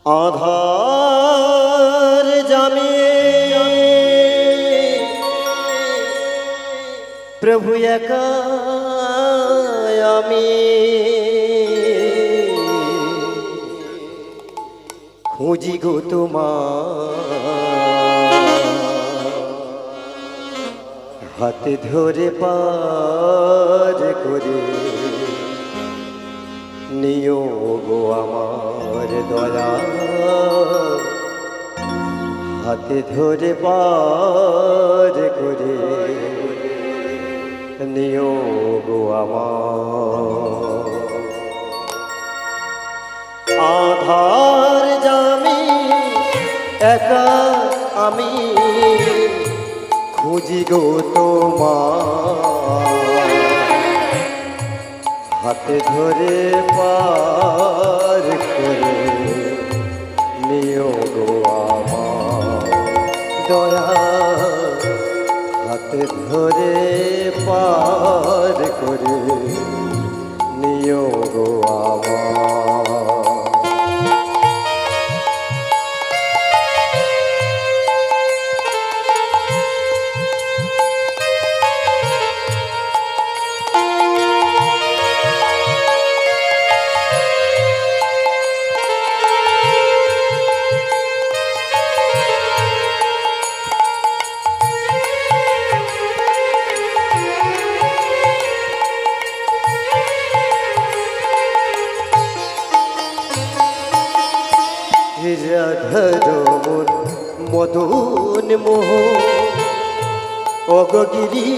আধার জামে প্রভু একা আমি খুঁজি গো তোমার হাতে ধরে পার করে নিও গো আমার দয়া হাতে ধরে পার করে নিও গো আমার আধার জামি একা আমি খুঁজি গো তোমার হাতে ধরে পার করে নিও গো আমার দয়া হাতে ধরে পার করে নিও গো আমার রাধারমন মদন মোহ অগগিরিধারী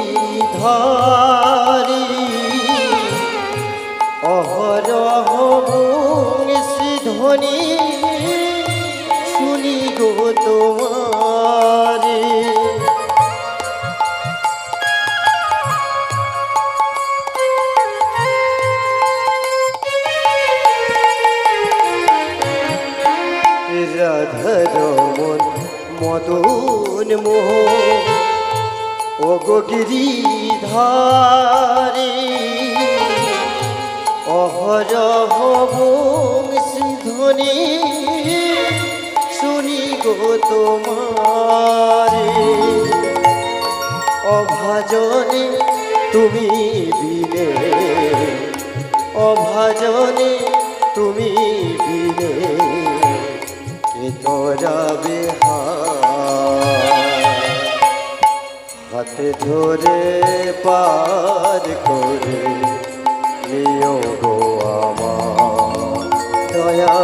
অহরহ শ্রীধ্বনি শুনি গো তোমারি রাধারমন মদন মোহ অগগিরিধারী অহরহ বংশীধ্বনি শুনি গো তোমারে অভাজনে তুমি বিনে অভাজনে তুমি বিনে তোরাবে হাতে ধরে পার করে নিও গো আমার দয়া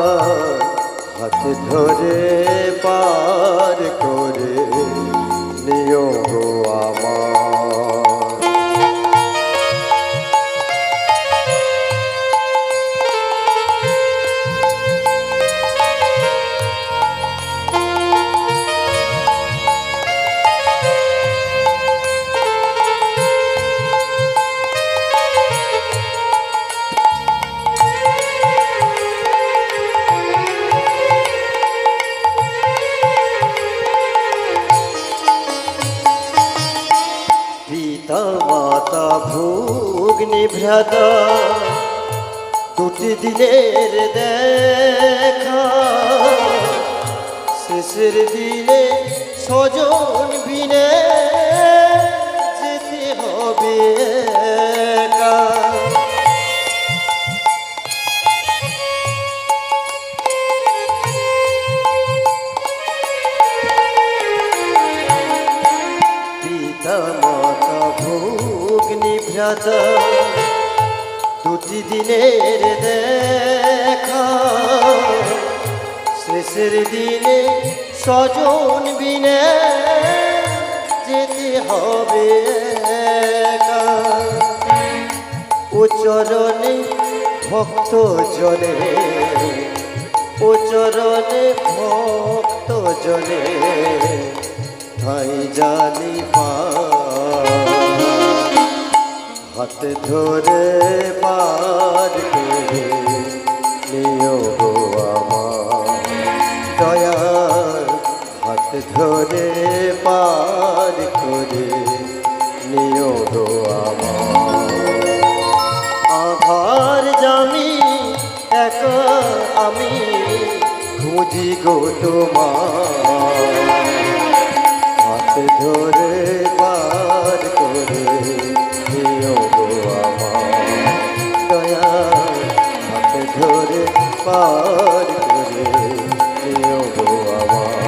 হাতে ধরে পার করে নিও গো আমার মাতা ভোগনি ভ্রাতা দুটি দিনের দেখা শেষের দিনে স্বজন বিনে যেতে হবে একা মাতা ভোগনি ভ্রাতা দুটি দিনের দেখা শেষের দিনে স্বজন বিনে যেতে হবে একা ও চরণে ভক্ত জনে ও চরণে ভক্ত জনে তাই জানি হাতে ধরে পার করে নিও গো আমার দয়া হাতে ধরে পার করে নিও গো আমার আধার জামি একা আমি খুঁজি গো তোমার হাত ধরে পার করে নিও গো আমার দয়াল হাত ধরে পার করে নিও গো আমার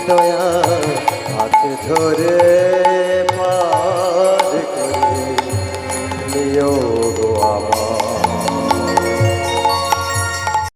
দয়াল হাত ধরে